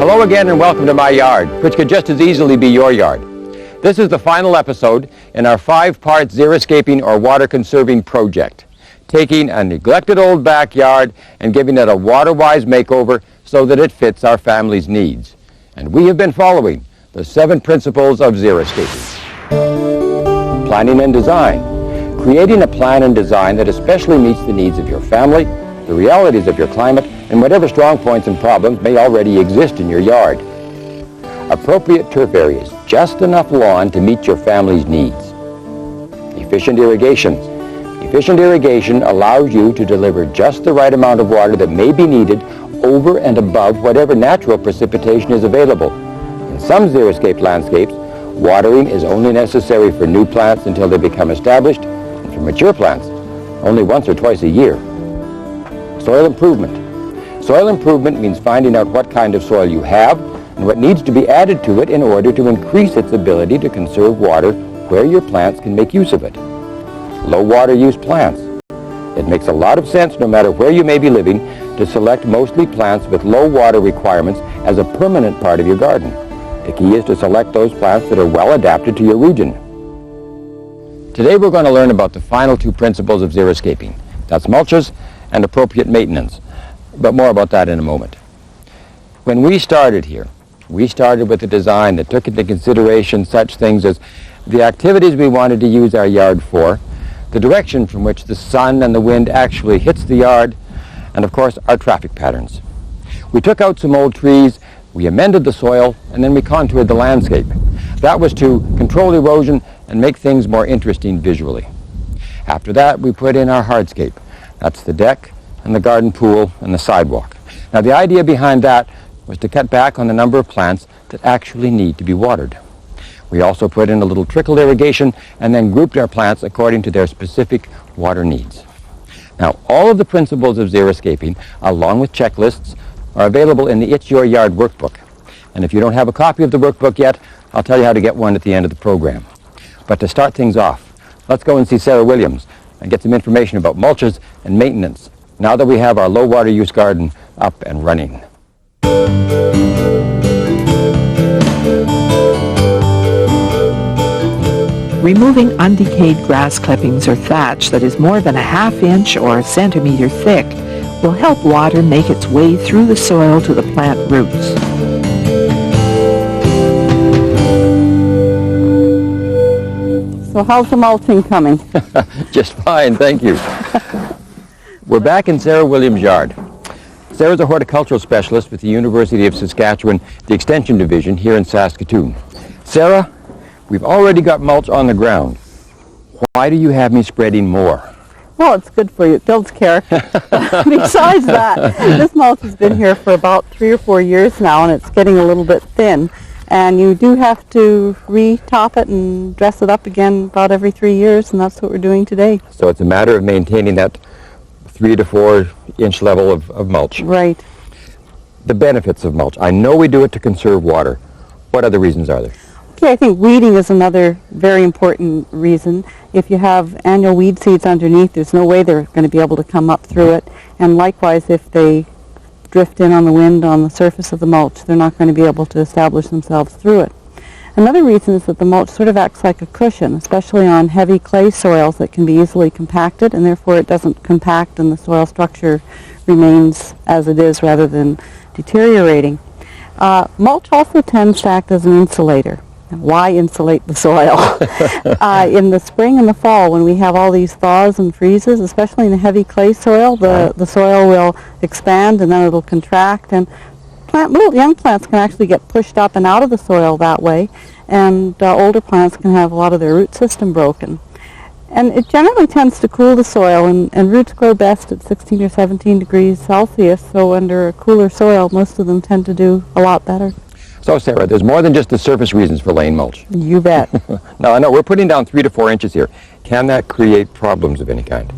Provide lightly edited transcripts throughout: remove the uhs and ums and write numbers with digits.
Hello again and welcome to my yard, which could just as easily be your yard. This is the final episode in our 5-part xeriscaping or water conserving project, taking a neglected old backyard and giving it a water-wise makeover so that it fits our family's needs. And we have been following the 7 principles of xeriscaping. Planning and design. Creating a plan and design that especially meets the needs of your family, the realities of your climate, and whatever strong points and problems may already exist in your yard. Appropriate turf areas, just enough lawn to meet your family's needs. Efficient irrigation. Efficient irrigation allows you to deliver just the right amount of water that may be needed over and above whatever natural precipitation is available. In some xeriscape landscapes, watering is only necessary for new plants until they become established, and for mature plants, only once or twice a year. Soil improvement. Soil improvement means finding out what kind of soil you have and what needs to be added to it in order to increase its ability to conserve water where your plants can make use of it. Low water use plants. It makes a lot of sense, no matter where you may be living, to select mostly plants with low water requirements as a permanent part of your garden. The key is to select those plants that are well adapted to your region. Today we're going to learn about the final 2 principles of xeriscaping. That's mulches and appropriate maintenance. But more about that in a moment. When we started here, we started with a design that took into consideration such things as the activities we wanted to use our yard for, the direction from which the sun and the wind actually hits the yard, and of course our traffic patterns. We took out some old trees, we amended the soil, and then we contoured the landscape. That was to control erosion and make things more interesting visually. After that, we put in our hardscape. That's the deck and the garden pool and the sidewalk. Now the idea behind that was to cut back on the number of plants that actually need to be watered. We also put in a little trickle irrigation and then grouped our plants according to their specific water needs. Now all of the principles of xeriscaping, along with checklists, are available in the It's Your Yard workbook. And if you don't have a copy of the workbook yet, I'll tell you how to get one at the end of the program. But to start things off, let's go and see Sarah Williams and get some information about mulches and maintenance now that we have our low water use garden up and running. Removing undecayed grass clippings or thatch that is more than a ½ inch or a centimeter thick will help water make its way through the soil to the plant roots. So how's the mulching coming? Just fine, thank you. We're back in Sarah Williams' yard. Sarah's a horticultural specialist with the University of Saskatchewan, the Extension Division here in Saskatoon. Sarah, we've already got mulch on the ground. Why do you have me spreading more? Well, it's good for you. It builds character. Besides that, this mulch has been here for about 3 or 4 years now, and it's getting a little bit thin. And you do have to re-top it and dress it up again about every 3 years, and that's what we're doing today. So it's a matter of maintaining that 3 to 4 inch level of mulch. Right. The benefits of mulch. I know we do it to conserve water. What other reasons are there? Okay, I think weeding is another very important reason. If you have annual weed seeds underneath, there's no way they're going to be able to come up through it. And likewise, if they drift in on the wind on the surface of the mulch, they're not going to be able to establish themselves through it. Another reason is that the mulch sort of acts like a cushion, especially on heavy clay soils that can be easily compacted, and therefore it doesn't compact and the soil structure remains as it is rather than deteriorating. Mulch also tends to act as an insulator. Why insulate the soil? In the spring and the fall, when we have all these thaws and freezes, especially in the heavy clay soil, the soil will expand and then it'll contract, and little young plants can actually get pushed up and out of the soil that way, and older plants can have a lot of their root system broken. And it generally tends to cool the soil, and roots grow best at 16 or 17 degrees Celsius, so under a cooler soil, most of them tend to do a lot better. So Sarah, there's more than just the surface reasons for laying mulch. You bet. Now I know we're putting down 3 to 4 inches here. Can that create problems of any kind?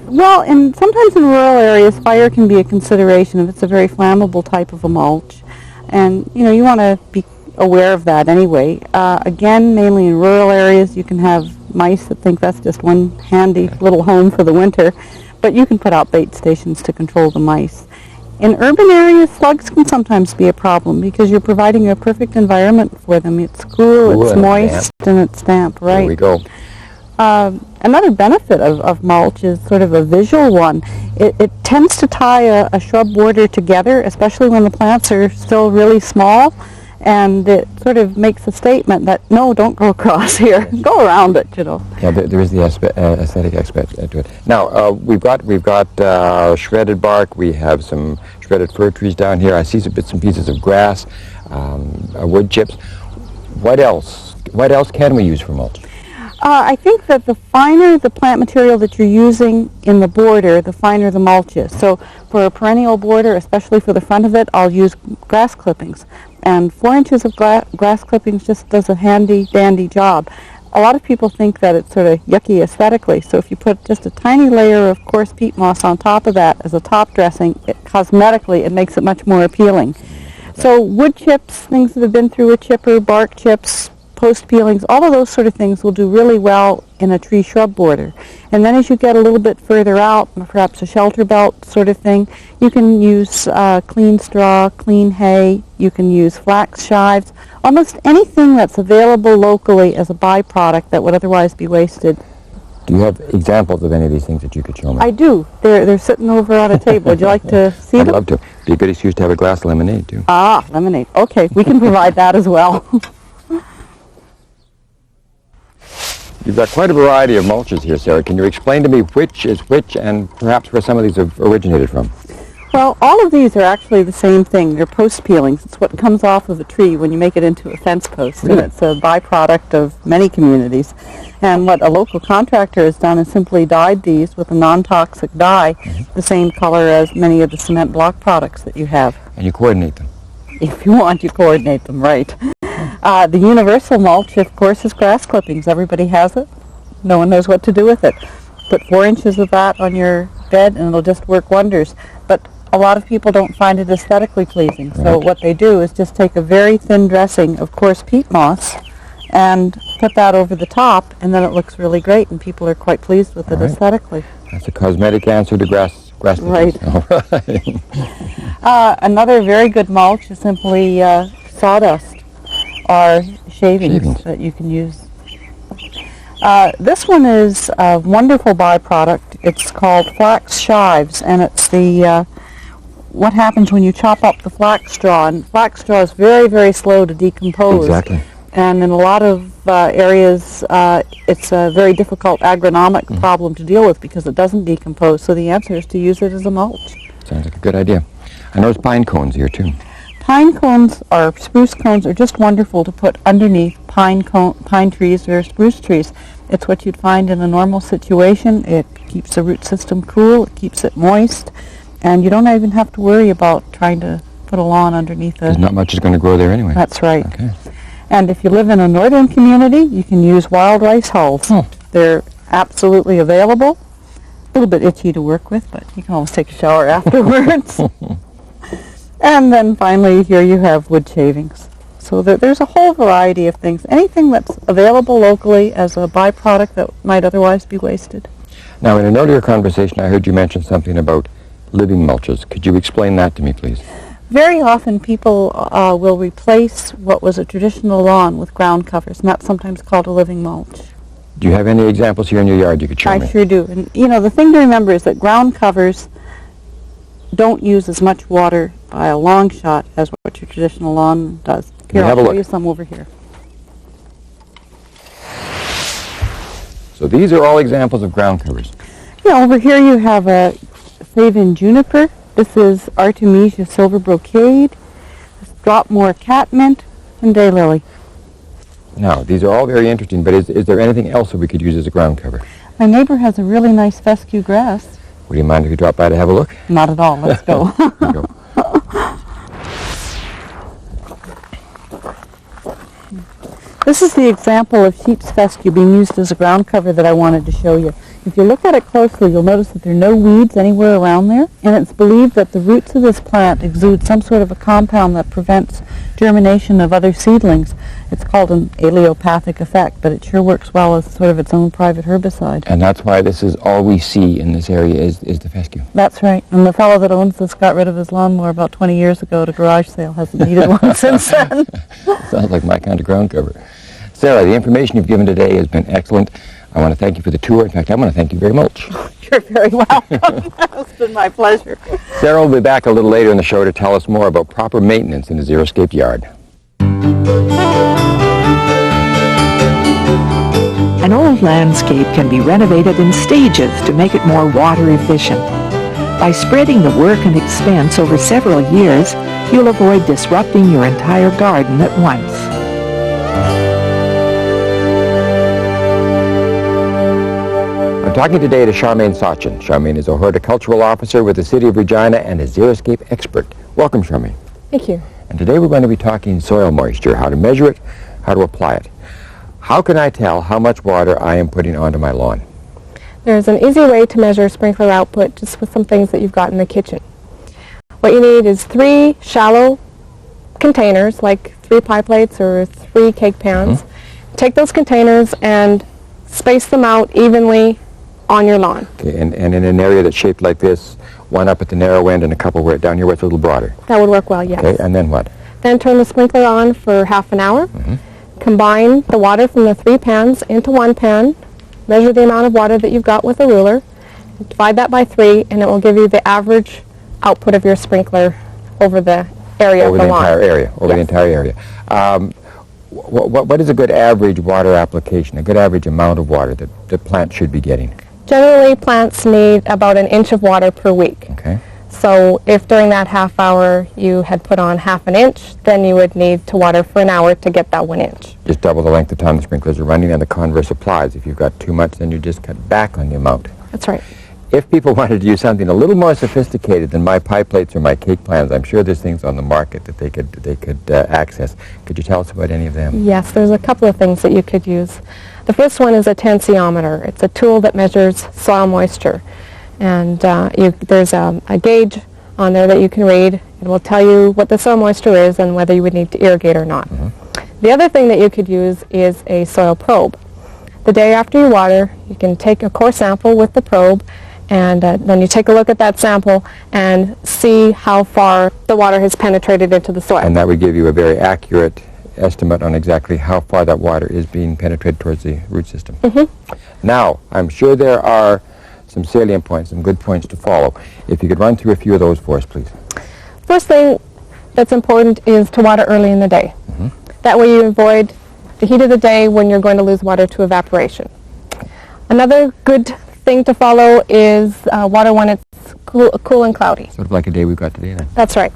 Well, sometimes in rural areas, fire can be a consideration if it's a very flammable type of a mulch. And, you want to be aware of that anyway. Again, mainly in rural areas, you can have mice that think that's just one handy little home for the winter. But you can put out bait stations to control the mice. In urban areas, slugs can sometimes be a problem because you're providing a perfect environment for them. It's cool, it's and moist, and it's damp, right? There we go. Another benefit of mulch is sort of a visual one. It tends to tie a shrub border together, especially when the plants are still really small, and it sort of makes a statement that, no, don't go across here, go around it, you know. Yeah, there is the aesthetic aspect to it. Now, we've got shredded bark, we have some shredded fir trees down here, I see some bits and pieces of grass, wood chips. What else can we use for mulch? I think that the finer the plant material that you're using in the border, the finer the mulch is. So for a perennial border, especially for the front of it, I'll use grass clippings. And 4 inches of grass clippings just does a handy dandy job. A lot of people think that it's sort of yucky aesthetically, so if you put just a tiny layer of coarse peat moss on top of that as a top dressing, cosmetically it makes it much more appealing. So wood chips, things that have been through a chipper, bark chips, post peelings, all of those sort of things will do really well in a tree shrub border. And then as you get a little bit further out, perhaps a shelter belt sort of thing, you can use clean straw, clean hay, you can use flax shives, almost anything that's available locally as a byproduct that would otherwise be wasted. Do you have examples of any of these things that you could show me? I do. They're sitting over on a table. Would you like to see them? I'd love to. Be a good excuse to have a glass of lemonade, too. Ah, lemonade. Okay, we can provide that as well. You've got quite a variety of mulches here, Sarah. Can you explain to me which is which and perhaps where some of these have originated from? Well, all of these are actually the same thing. They're post peelings. It's what comes off of a tree when you make it into a fence post. Really? And it's a byproduct of many communities. And what a local contractor has done is simply dyed these with a non-toxic dye, the same color as many of the cement block products that you have. And you coordinate them. If you want, you coordinate them, right. The universal mulch, of course, is grass clippings. Everybody has it. No one knows what to do with it. Put 4 inches of that on your bed and it'll just work wonders. But a lot of people don't find it aesthetically pleasing. So what they do is just take a very thin dressing of coarse peat moss and put that over the top, and then it looks really great, and people are quite pleased with it aesthetically. That's a cosmetic answer to grass Right. All right. Another very good mulch is simply sawdust or shavings that you can use. This one is a wonderful byproduct. It's called flax shives, and it's the what happens when you chop up the flax straw. And flax straw is very, very slow to decompose. Exactly. And in a lot of areas, it's a very difficult agronomic problem to deal with because it doesn't decompose. So the answer is to use it as a mulch. Sounds like a good idea. I notice pine cones here, too. Pine cones or spruce cones are just wonderful to put underneath pine trees or spruce trees. It's what you'd find in a normal situation. It keeps the root system cool, it keeps it moist, and you don't even have to worry about trying to put a lawn underneath it. Because not much is going to grow there anyway. That's right. Okay. And if you live in a northern community, you can use wild rice hulls. They're absolutely available. A little bit itchy to work with, but you can always take a shower afterwards. And then finally, here you have wood shavings. So there's a whole variety of things. Anything that's available locally as a byproduct that might otherwise be wasted. Now, in an earlier conversation, I heard you mention something about living mulches. Could you explain that to me, please? Very often people will replace what was a traditional lawn with ground covers, and that's sometimes called a living mulch. Do you have any examples here in your yard you could show me? I sure do. And you know, the thing to remember is that ground covers don't use as much water by a long shot as what your traditional lawn does. Here, I'll show you some over here. So these are all examples of ground covers. Yeah, over here you have a Savin juniper. This is Artemisia silver brocade, Dropmore catmint, and daylily. Now, these are all very interesting, but is there anything else that we could use as a ground cover? My neighbor has a really nice fescue grass. Would you mind if you drop by to have a look? Not at all. Let's go. There you go. This is the example of sheep's fescue being used as a ground cover that I wanted to show you. If you look at it closely, you'll notice that there are no weeds anywhere around there, and it's believed that the roots of this plant exude some sort of a compound that prevents germination of other seedlings. It's called an allelopathic effect, but it sure works well as sort of its own private herbicide. And that's why this is all we see in this area is the fescue. That's right. And the fellow that owns this got rid of his lawnmower about 20 years ago at a garage sale. Hasn't needed one since then. Sounds like my kind of ground cover. Sarah, the information you've given today has been excellent. I want to thank you for the tour. In fact, I want to thank you very much. You're very welcome. It's been my pleasure. Sarah will be back a little later in the show to tell us more about proper maintenance in a xeriscape yard. An old landscape can be renovated in stages to make it more water efficient. By spreading the work and expense over several years, you'll avoid disrupting your entire garden at once. I'm talking today to Charmaine Sachin. Charmaine is a horticultural officer with the City of Regina and a xeriscape expert. Welcome, Charmaine. Thank you. And today we're going to be talking soil moisture, how to measure it, how to apply it. How can I tell how much water I am putting onto my lawn? There's an easy way to measure sprinkler output just with some things that you've got in the kitchen. What you need is 3 shallow containers, like 3 pie plates or 3 cake pans. Take those containers and space them out evenly on your lawn. Okay, and in an area that's shaped like this, one up at the narrow end and a couple where down here where it's a little broader. That would work well, yes. Okay, and then what? Then turn the sprinkler on for half an hour. Combine the water from the 3 pans into 1 pan. Measure the amount of water that you've got with a ruler. Divide that by 3, and it will give you the average output of your sprinkler over the area Over of the the lawn. entire area, over the Yes. entire area. What is a good average water application, a good average amount of water that the plant should be getting? Generally, plants need about 1 inch of water per week. Okay. So if during that half hour you had put on half an inch, then you would need to water for an hour to get that 1 inch. Just double the length of time the sprinklers are running, and the converse applies. If you've got too much, then you just cut back on the amount. That's right. If people wanted to use something a little more sophisticated than my pie plates or my cake plans, I'm sure there's things on the market that they could access. Could you tell us about any of them? Yes, there's a couple of things that you could use. The first one is a tensiometer. It's a tool that measures soil moisture. And there's a gauge on there that you can read. It will tell you what the soil moisture is and whether you would need to irrigate or not. The other thing that you could use is a soil probe. The day after you water, you can take a core sample with the probe, and then you take a look at that sample and see how far the water has penetrated into the soil. And that would give you a very accurate estimate on exactly how far that water is being penetrated towards the root system. Now, I'm sure there are some salient points, some good points to follow. If you could run through a few of those for us, please. First thing that's important is to water early in the day. That way you avoid the heat of the day when you're going to lose water to evaporation. Another good thing to follow is water when it's cool and cloudy. Sort of like a day we've got today then. That's right.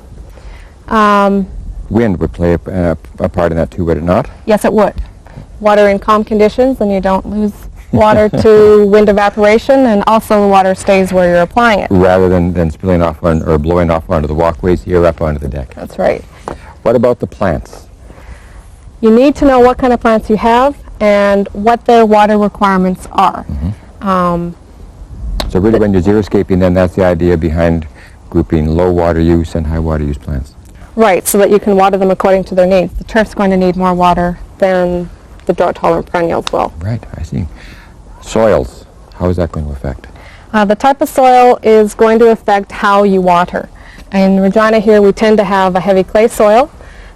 Wind would play a part in that too, would it not? Yes, it would. Water in calm conditions, and you don't lose water to wind evaporation, and also the water stays where you're applying it. Rather than spilling off on, or blowing off onto the walkways here up onto the deck. That's right. What about the plants? You need to know what kind of plants you have and what their water requirements are. So really when you're xeriscaping, then that's the idea behind grouping low water use and high water use plants. Right, so that you can water them according to their needs. The turf's going to need more water than the drought-tolerant perennials will. Right, I see. Soils, how is that going to affect? The type of soil is going to affect how you water. In Regina here, we tend to have a heavy clay soil.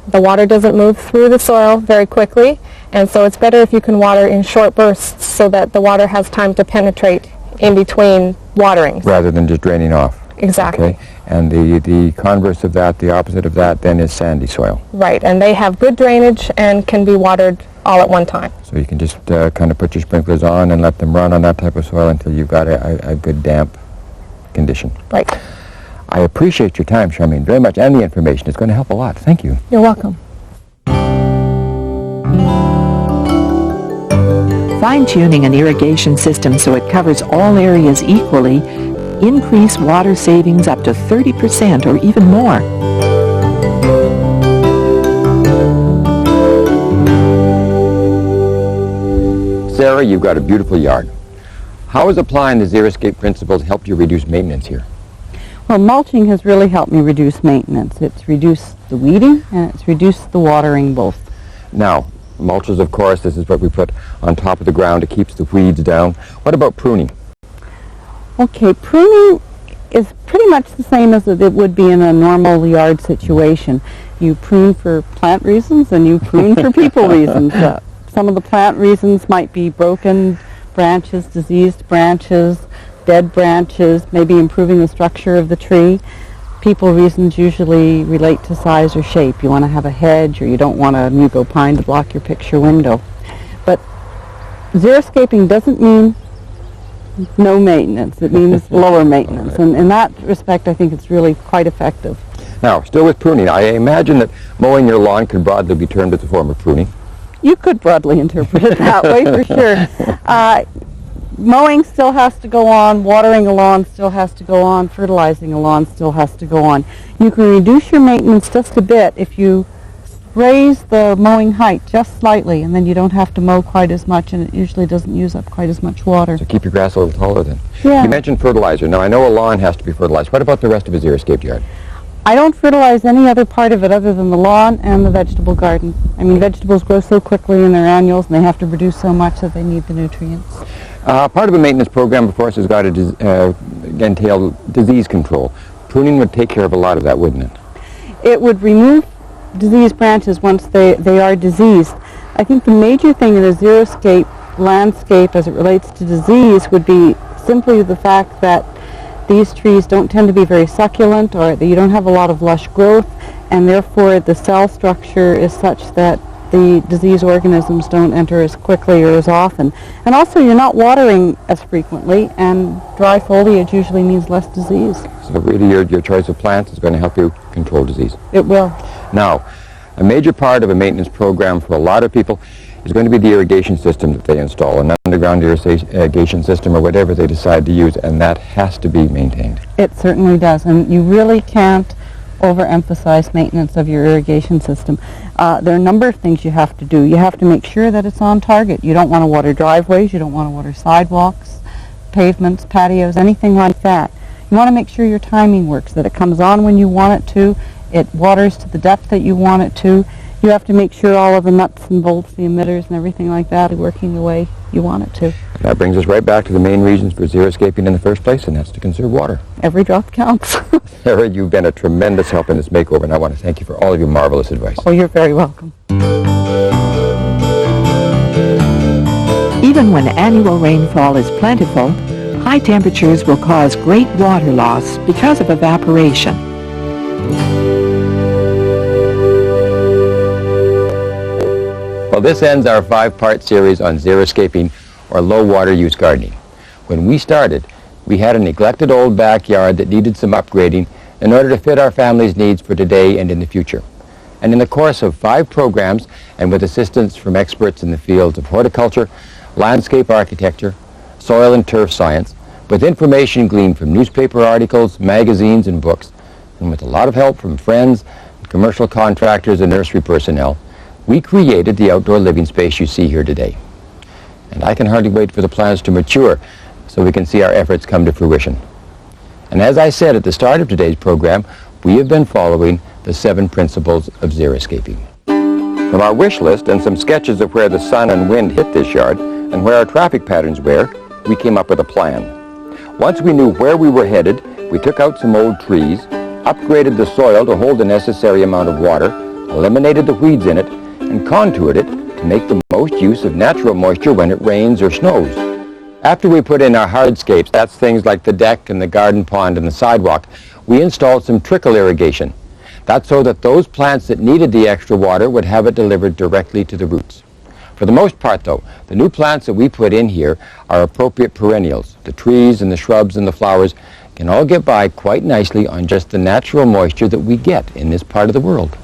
The water doesn't move through the soil very quickly, and so it's better if you can water in short bursts so that the water has time to penetrate in between waterings. Rather than just draining off. Exactly. Okay. And the converse of that, the opposite of that, then is sandy soil. Right, and they have good drainage and can be watered all at one time. So you can just kind of put your sprinklers on and let them run on that type of soil until you've got a good damp condition. Right. I appreciate your time, Charmaine, very much, and the information. It's going to help a lot. Thank you. You're welcome. Fine-tuning an irrigation system so it covers all areas equally increase water savings up to 30% or even more. Sarah, you've got a beautiful yard. How has applying the xeriscape principles helped you reduce maintenance here? Well, mulching has really helped me reduce maintenance. It's reduced the weeding and it's reduced the watering both. Now, mulches, of course, this is what we put on top of the ground. It keeps the weeds down. What about pruning? Okay, pruning is pretty much the same as it would be in a normal yard situation. You prune for plant reasons and you prune for people reasons. Some of the plant reasons might be broken branches, diseased branches, dead branches, maybe improving the structure of the tree. People reasons usually relate to size or shape. You want to have a hedge, or you don't want a mugo pine to block your picture window. But xeriscaping doesn't mean no maintenance. It means lower maintenance. And in that respect, I think it's really quite effective. Now, still with pruning, I imagine that mowing your lawn could broadly be termed as a form of pruning. You could broadly interpret it that way, for sure. Mowing still has to go on, watering a lawn still has to go on, fertilizing a lawn still has to go on. You can reduce your maintenance just a bit if you raise the mowing height just slightly, and then you don't have to mow quite as much, and it usually doesn't use up quite as much water. So keep your grass a little taller then. Yeah. You mentioned fertilizer. Now, I know a lawn has to be fertilized. What about the rest of a xeriscaped yard? I don't fertilize any other part of it other than the lawn and the vegetable garden. I mean, vegetables grow so quickly in their annuals, and they have to produce so much that they need the nutrients. Part of a maintenance program, of course, has got to entail disease control. Pruning would take care of a lot of that, wouldn't it? It would remove diseased branches once they are diseased. I think the major thing in a xeriscape landscape as it relates to disease would be simply the fact that these trees don't tend to be very succulent, or that you don't have a lot of lush growth, and therefore the cell structure is such that the disease organisms don't enter as quickly or as often. And also you're not watering as frequently, and dry foliage usually means less disease. So really your choice of plants is going to help you control disease. It will. Now, a major part of a maintenance program for a lot of people is going to be the irrigation system that they install, an underground irrigation system or whatever they decide to use, and that has to be maintained. It certainly does, and you really can't overemphasize maintenance of your irrigation system. There are a number of things you have to do. You have to make sure that it's on target. You don't want to water driveways, you don't want to water sidewalks, pavements, patios, anything like that. You want to make sure your timing works, that it comes on when you want it to, it waters to the depth that you want it to. You have to make sure all of the nuts and bolts, the emitters and everything like that are working the way you want it to. That brings us right back to the main reasons for xeriscaping in the first place, and that's to conserve water. Every drop counts. Sarah, you've been a tremendous help in this makeover, and I want to thank you for all of your marvelous advice. Oh, you're very welcome. Even when annual rainfall is plentiful, high temperatures will cause great water loss because of evaporation. Well, this ends our 5-part series on xeriscaping, or low water use gardening. When we started, we had a neglected old backyard that needed some upgrading in order to fit our family's needs for today and in the future. And in the course of 5 programs, and with assistance from experts in the fields of horticulture, landscape architecture, soil and turf science, with information gleaned from newspaper articles, magazines, and books, and with a lot of help from friends, commercial contractors, and nursery personnel, we created the outdoor living space you see here today. And I can hardly wait for the plans to mature so we can see our efforts come to fruition. And as I said at the start of today's program, we have been following the 7 principles of xeriscaping. From our wish list and some sketches of where the sun and wind hit this yard and where our traffic patterns were, we came up with a plan. Once we knew where we were headed, we took out some old trees, upgraded the soil to hold the necessary amount of water, eliminated the weeds in it, and contoured it to make the most use of natural moisture when it rains or snows. After we put in our hardscapes, that's things like the deck and the garden pond and the sidewalk, we installed some trickle irrigation. That's so that those plants that needed the extra water would have it delivered directly to the roots. For the most part, though, the new plants that we put in here are appropriate perennials. The trees and the shrubs and the flowers can all get by quite nicely on just the natural moisture that we get in this part of the world.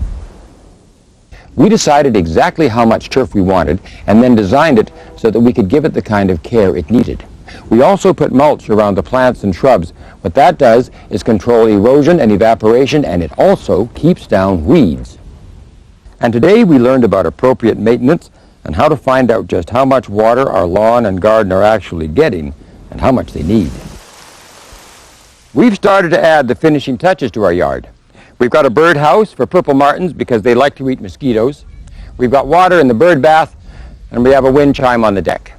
We decided exactly how much turf we wanted and then designed it so that we could give it the kind of care it needed. We also put mulch around the plants and shrubs. What that does is control erosion and evaporation, and it also keeps down weeds. And today we learned about appropriate maintenance and how to find out just how much water our lawn and garden are actually getting and how much they need. We've started to add the finishing touches to our yard. We've got a bird house for purple martins because they like to eat mosquitoes. We've got water in the bird bath, and we have a wind chime on the deck.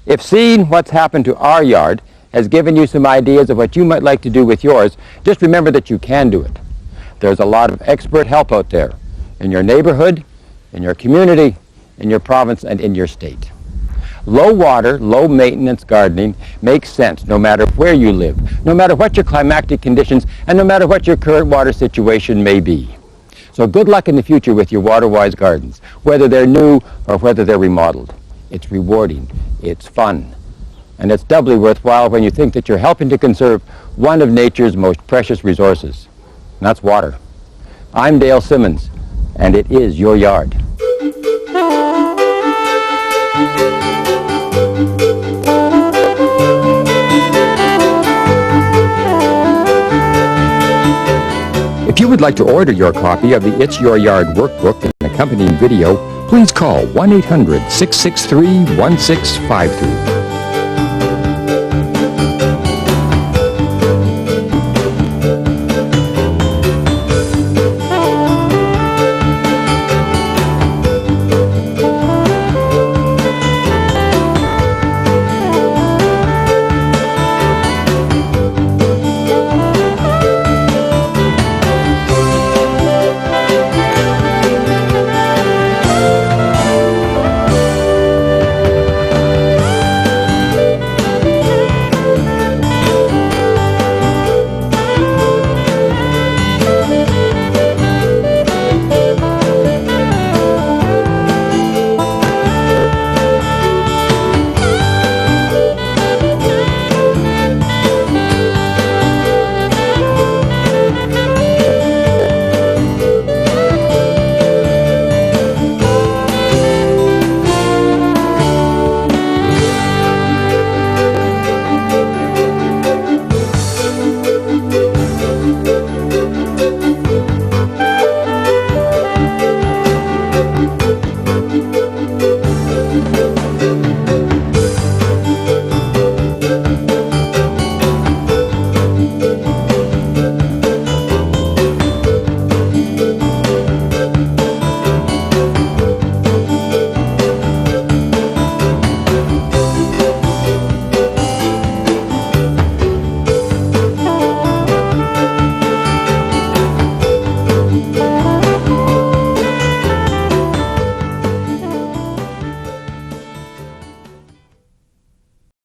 If seeing what's happened to our yard has given you some ideas of what you might like to do with yours, just remember that you can do it. There's a lot of expert help out there in your neighborhood, in your community, in your province, and in your state. Low water, low maintenance gardening makes sense no matter where you live, no matter what your climatic conditions, and no matter what your current water situation may be. So good luck in the future with your water-wise gardens, whether they're new or whether they're remodeled. It's rewarding, it's fun, and it's doubly worthwhile when you think that you're helping to conserve one of nature's most precious resources, and that's water. I'm Dale Simmons, and it is your yard. If you would like to order your copy of the It's Your Yard workbook and accompanying video, please call 1-800-663-1653.